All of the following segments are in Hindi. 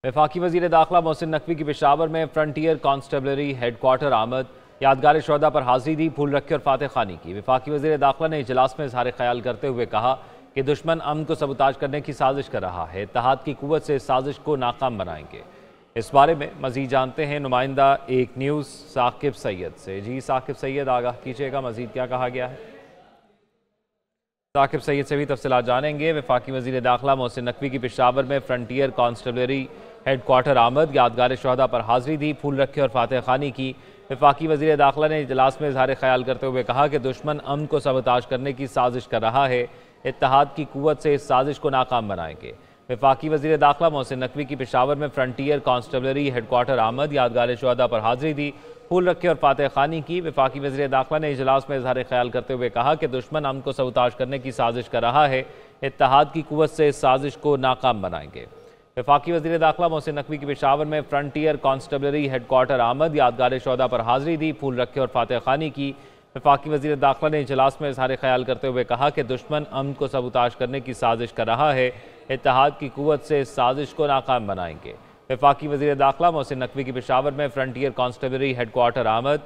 वफाकी वज़ीर दाखिला मोहसिन नकवी की पेशावर में फ्रंटियर कांस्टेबलरी हेडक्वार्टर आमद, यादगार शोहदा पर हाजिरी दी, फूल रखे और फातह खानी की। वफाकी वज़ीर दाखिला ने इजलास में इजहार ख्याल करते हुए कहा कि दुश्मन अमन को सबूताज करने की साजिश कर रहा है, इत्तेहाद की कुव्वत से इस साजिश को नाकाम बनाएंगे। इस बारे में मजीद जानते हैं नुमाइंदा एक न्यूज़ साकिब सैयद से। जी साकिब सैयद, आगाह कीजिएगा, मजीद क्या कहा गया है? साकिब सैयद से भी तफसीलात जानेंगे। वफाकी वज़ीर दाखिला मोहसिन नकवी की पेशावर में फ्रंटियर कांस्टेबलरी हेडक्वार्टर आमद, यादगार शोहदा पर हाजिरी दी, फूल रखे और फातह खानी की। वफाकी वज़ीर दाखिला ने इजलास में इजहार ख्याल करते हुए कहा कि दुश्मन अमन को सबूताज करने की साजिश कर रहा है, इत्तेहाद की कुव्वत से इस साजिश को नाकाम बनाएंगे। वफाकी वज़ीर दाखिला मोहसिन नकवी की पेशावर में फ्रंटियर कांस्टेबलरी हेडक्वार्टर आमद, यादगार शोहदा पर हाजिरी दी, फूल रखे और फातह खानी की। वफाकी वज़ीर दाखिला ने इजलास में इजहार ख्याल करते हुए कहा कि दुश्मन अमन को सबूताज करने की साजिश कर रहा है, इत्तेहाद की कुव्वत से इस साजिश को नाकाम बनाएंगे। वफाकी वज़ीर दाखिला मोहसिन नकवी की पेशावर में फ्रंटियर कांस्टेबलरी हेडक्वार्टर आमद, यादगार शोहदा पर हाजिरी दी, फूल रखे और फातह खानी की। वफाकी वज़ीर दाखिला ने इजलास में इजहार ख्याल करते हुए कहा कि दुश्मन अमन को सबूताज करने की साजिश कर रहा है, इत्तेहाद की कुव्वत से इस साजिश को नाकाम बनाएंगे। वफाकी वज़ीर दाखिला मोहसिन नकवी की पेशावर में फ्रंटियर कांस्टेबलरी हेडक्वार्टर आमद,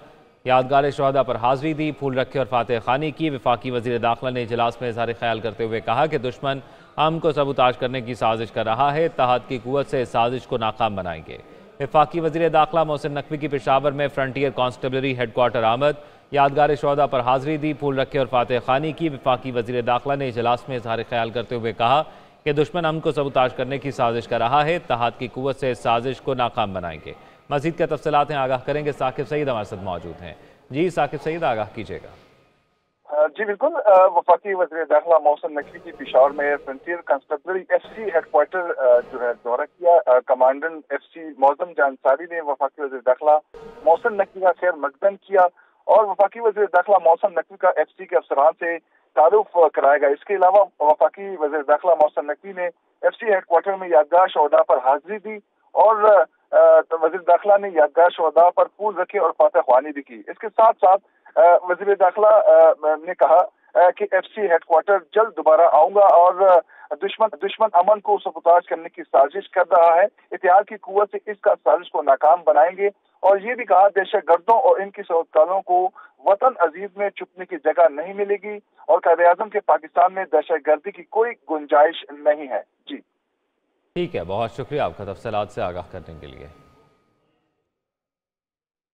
यादगार शोहदा पर हाजिरी दी, फूल रखे और फातह खानी की। वफाकी वज़ीर दाखिला ने इजलास में इजहार ख्याल करते हुए कहा कि दुश्मन अमन को सबूताज करने की साजिश कर रहा है, इत्तेहाद की कुव्वत से इस साजिश को नाकाम बनाएंगे। वफाकी वज़ीर दाखिला मोहसिन नकवी की पेशावर में फ्रंटियर कांस्टेबलरी हेडक्वार्टर आमद, यादगार शोहदा पर हाजिरी दी, फूल रखे और फातह खानी की। वफाकी वज़ीर दाखिला ने इजलास में इजहार ख्याल करते हुए कहा कि दुश्मन अमन को सबूताज करने की साजिश कर रहा है, इत्तेहाद की कुव्वत से इस साजिश को नाकाम बनाएंगे। मज़ीद क्या तफसीलात हैं, आगाह करेंगे। साकिब सईद हमारे साथ मौजूद हैं। जी साकिब सईद, आगाह कीजिएगा। जी बिल्कुल। वफाकी वज़ीर दाखिला मोहसिन नकवी की पेशावर में फ्रंटियर कांस्टेबलरी एफसी हेडक्वार्टर जो है दौरा किया। कमांडेंट एफसी मौजम जानसारी ने वफाकी वज़ीर दाखिला मोहसिन नकवी का खैर मकदम किया और वफाकी वज़ीर दाखिला मोहसिन नकवी का एफसी के अफसरान से तारुफ कराया गया। इसके अलावा वफाकी वज़ीर दाखिला मोहसिन नकवी ने एफसी हेडक्वार्टर में यादगार शोहदा पर हाजिरी दी और वज़ीर दाखिला ने यादगार शोहदा पर फूल रखे और फातह ख्वानी भी की। इसके साथ साथ वज़ीर दाखिला ने कहा कि एफसी हेडक्वार्टर जल्द दोबारा आऊंगा और दुश्मन अमन को सबूताज करने की साजिश कर रहा है, इत्तेहाद की कुव्वत से इसका साजिश को नाकाम बनाएंगे। और ये भी कहा दहशतगर्दों और इनकी सौतकालों को वतन अजीज में छुपने की जगह नहीं मिलेगी और कायदे-ए-आज़म के पाकिस्तान में दहशतगर्दी की कोई गुंजाइश नहीं है। जी ठीक है, बहुत शुक्रिया आपका तफसीलात से आगाह करने के लिए।